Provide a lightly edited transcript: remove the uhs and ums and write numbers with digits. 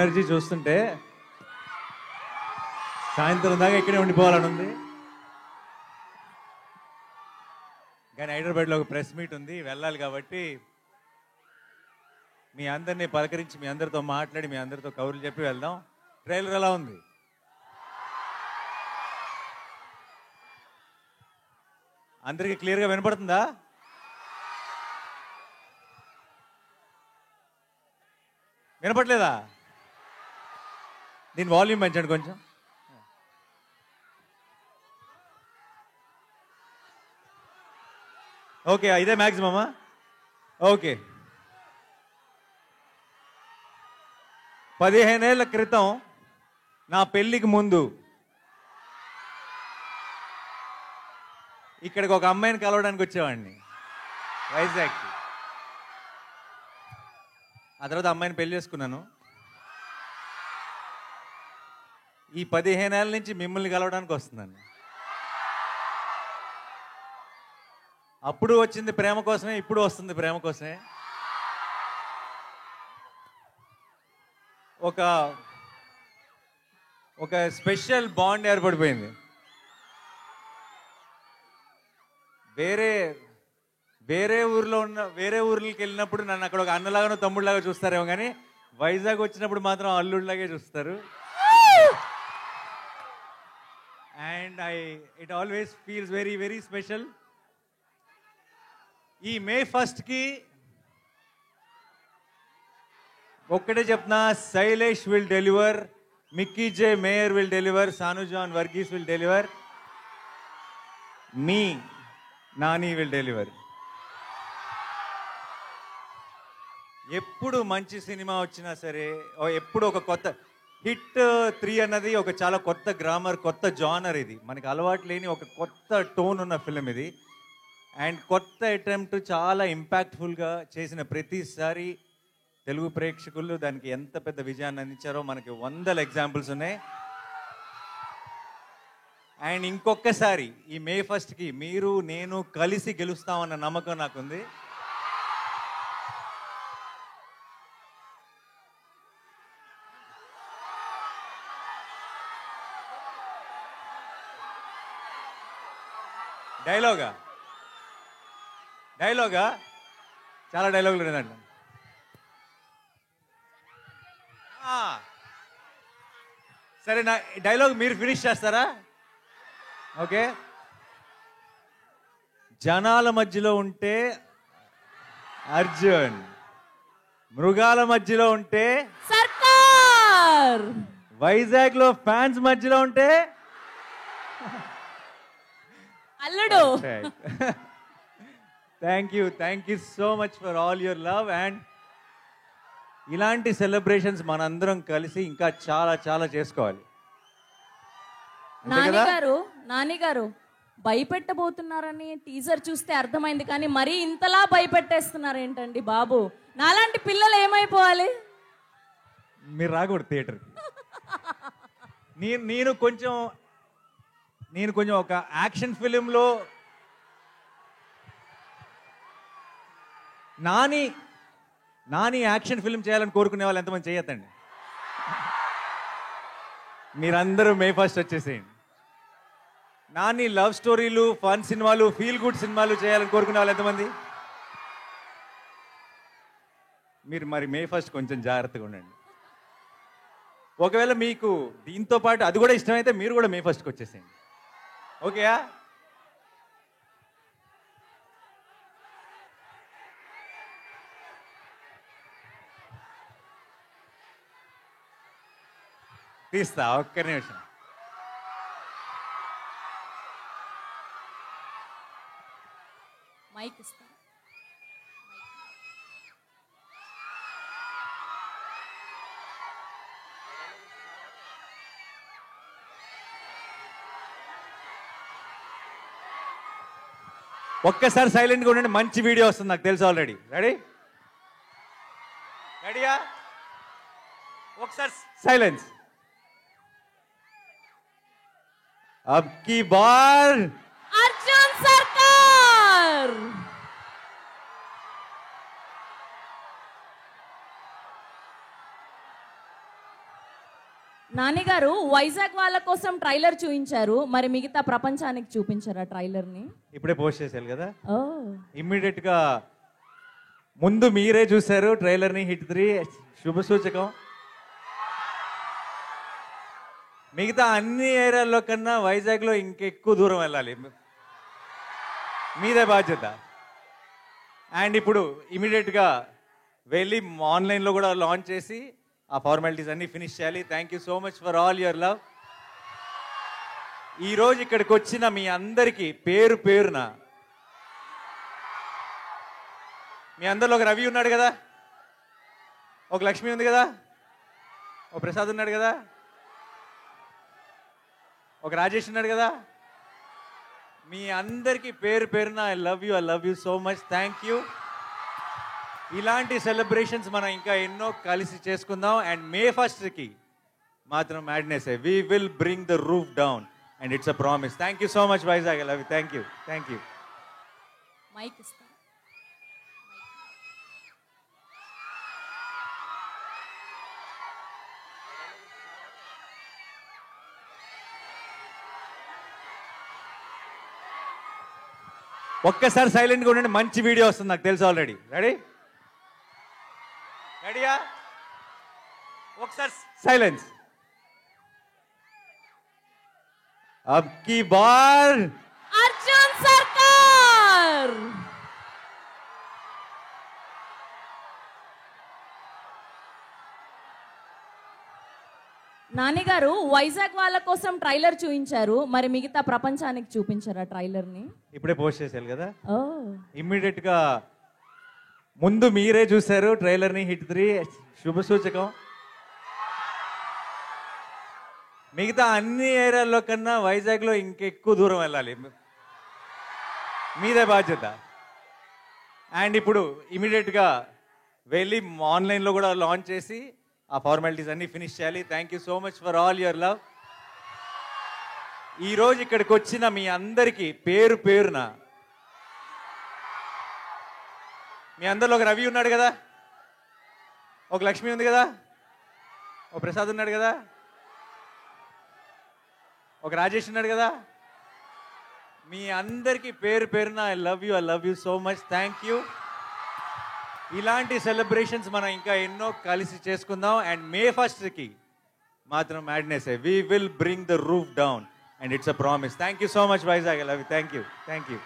Energy చూస్తుంటే సాయంత్రం దాకా ఇక్కడే ఉండిపోవాలని ఉంది. కానీ హైదరాబాద్లో ఒక ప్రెస్ మీట్ ఉంది, వెళ్ళాలి. కాబట్టి మీ అందరినీ పలకరించి మీ అందరితో మాట్లాడి మీ అందరితో కబుర్లు చెప్పి వెళ్దాం. ట్రైలర్ ఎలా ఉంది? అందరికీ క్లియర్గా వినపడుతుందా? వినపట్లేదా? దీని వాల్యూమ్ పెంచండి కొంచెం. ఓకే, ఇదే మ్యాక్సిమమా? ఓకే. 15 ఏళ్ల క్రితం నా పెళ్ళికి ముందు ఇక్కడికి ఒక అమ్మాయిని కలవడానికి వచ్చేవాడిని, వైజాగ్కి. ఆ తర్వాత అమ్మాయిని పెళ్లి చేసుకున్నాను. ఈ 15 ఏళ్ళ నుంచి మిమ్మల్ని కలవడానికి వస్తున్నాను. అప్పుడు వచ్చింది ప్రేమ కోసమే, ఇప్పుడు వస్తుంది ప్రేమ కోసమే. ఒక స్పెషల్ బాండ్ ఏర్పడిపోయింది. వేరే ఊర్లకి వెళ్ళినప్పుడు నన్ను అక్కడ ఒక అన్నలాగానో తమ్ముళ్ళలాగా చూస్తారేమో, కానీ వైజాగ్ వచ్చినప్పుడు మాత్రం అల్లుడిలాగే చూస్తారు. And it always feels very very special. ఈ May 1కి ఒక్కటే చెప్తున్నా, Shailesh will deliver, Mickey J Meyer will deliver, Sanu John Varghese will deliver, మీ నాని విల్ డెలివర్. ఎప్పుడు మంచి సినిమా వచ్చినా సరే, ఎప్పుడు ఒక కొత్త హిట్ 3 అన్నది ఒక చాలా కొత్త గ్రామర్, కొత్త జానర్. ఇది మనకి అలవాటు లేని ఒక కొత్త టోన్ ఉన్న ఫిలిం ఇది. అండ్ కొత్త అటెంప్ట్, చాలా ఇంపాక్ట్ఫుల్గా చేసిన ప్రతిసారి తెలుగు ప్రేక్షకులు దానికి ఎంత పెద్ద విజయాన్ని అందించారో మనకి 100 ఎగ్జాంపుల్స్ ఉన్నాయి. అండ్ ఇంకొకసారి ఈ May 1కి మీరు నేను కలిసి గెలుస్తామన్న నమ్మకం నాకుంది. డైలాగా చాలా డైలాగులు ఉన్నాయండి. సరే, నా డైలాగ్ మీరు ఫినిష్ చేస్తారా? ఓకే. జనాల మధ్యలో ఉంటే అర్జున్, మృగాల మధ్యలో ఉంటే సర్కార్, వైజాగ్ లో ఫ్యాన్స్ మధ్యలో ఉంటే అల్లుడు. Thank you so much for all your love. And ఇలాంటి సెలబ్రేషన్స్ మనందరం కలిసి ఇంకా చాలా చాలా చేసుకోవాలి. నానిగారు భయపెట్టబోతున్నారని టీజర్ చూస్తే అర్థమైంది, కానీ మరీ ఇంతలా భయపెట్టేస్తున్నారు ఏంటండి బాబు? నాలాంటి పిల్లలు ఏమైపోవాలి? మీరు రాకూడదు థియేటర్కి. నేను కొంచెం ఒక యాక్షన్ ఫిలింలో నాని యాక్షన్ ఫిల్మ్ చేయాలని కోరుకునే వాళ్ళు ఎంతమంది చేయొద్దండి. మీరందరూ May 1 వచ్చేసేయండి. నాని లవ్ స్టోరీలు, ఫన్ సినిమాలు, ఫీల్ గుడ్ సినిమాలు చేయాలని కోరుకునే వాళ్ళు ఎంతమంది? మీరు మరి May 1 కొంచెం జాగ్రత్తగా ఉండండి. ఒకవేళ మీకు దీంతో పాటు అది కూడా ఇష్టమైతే మీరు కూడా May 1కి వచ్చేసేయండి. ఓకేయా? తీస్తా, ఒక్క నిమిషం. మైక్ ఇస్తా. ఒక్కసారి సైలెంట్గా ఉండండి, మంచి వీడియో వస్తుంది నాకు తెలుసు ఆల్రెడీ. రెడీయా? ఒకసారి సైలెన్స్. अब की बार अर्जुन सरकार. నానిగారు వైజాగ్ వాళ్ళ కోసం ట్రైలర్ చూపించారు, మరి మిగతా ప్రపంచానికి చూపించారా ట్రైలర్ ని? ఇప్పుడే పోస్ట్ చేశారు కదా, ఓ ఇమ్మీడియట్ గా ముందు మీరే చూశారు ట్రైలర్ ని. హిట్ 3 శుభ సూచకం. మిగతా అన్ని ఏరియాల్లో కన్నా వైజాగ్ లో ఇంకెక్కువ దూరం వెళ్ళాలి, మీదే బాధ్యత. అండ్ ఇప్పుడు ఇమీడియట్ గా వెళ్ళి ఆన్లైన్ లో కూడా లాంచ్ చేసి ఆ ఫార్మాలిటీస్ అన్ని ఫినిష్ చేయాలి. Thank you so much for all your love. ఈ రోజు ఇక్కడికి వచ్చిన మీ అందరికీ పేరు పేరున, మీ అందరిలో ఒక రవి ఉన్నాడు కదా, ఒక లక్ష్మి ఉంది కదా, ఒక ప్రసాద్ ఉన్నాడు కదా, ఒక రాజేష్ ఉన్నాడు కదా, మీ అందరికీ పేరు పేరున I love you so much. Thank you. ఇలాంటి సెలబ్రేషన్స్ మనం ఇంకా ఎన్నో కలిసి చేసుకుందాం. అండ్ May 1st మాత్రం madness, we will bring the roof down and it's a promise. Thank you so much Vizag. Love you. Thank you. Thank you. Mike ఇస్తా. ఒక్కసారి సైలెంట్గా ఉండండి, మంచి వీడియో వస్తుంది నాకు తెలుసు ఆల్రెడీ. రెడీయా? ఒకసారి సైలెన్స్. అబ్ కీ బార్ అర్జున్ సర్కార్. నానిగారు వైజాగ్ వాళ్ళ కోసం ట్రైలర్ చూపించారు, మరి మిగతా ప్రపంచానికి చూపించారా ట్రైలర్ ని? ఇప్పుడే పోస్ట్ చేశారు కదా, ఓ ఇమ్మీడియట్ గా ముందు మీరే చూశారు ట్రైలర్ ని. హిట్ 3 శుభ సూచకం. మిగతా అన్ని ఏరియాల్లో కన్నా వైజాగ్ లో ఇంకెక్కువ దూరం వెళ్ళాలి, మీదే బాధ్యత. అండ్ ఇప్పుడు ఇమీడియట్ గా వెళ్ళి ఆన్లైన్ లో కూడా లాంచ్ చేసి ఆ ఫార్మాలిటీస్ అన్ని ఫినిష్ చేయాలి. Thank you so much for all your love. ఈ రోజు ఇక్కడికి వచ్చిన మీ అందరికీ పేరు పేరున, మీ అందరిలో ఒక రవి ఉన్నాడు కదా, ఒక లక్ష్మి ఉంది కదా, ఒక ప్రసాద్ ఉన్నాడు కదా, ఒక రాజేష్ ఉన్నాడు కదా, మీ అందరికీ పేరు పేరున I love you so much. Thank you. ఇలాంటి సెలబ్రేషన్స్ మనం ఇంకా ఎన్నో కలిసి చేసుకుందాం. అండ్ May 1st మాత్రం madness, we will bring the roof down and it's a promise. Thank you so much Vizag. Love you. Thank you. Thank you.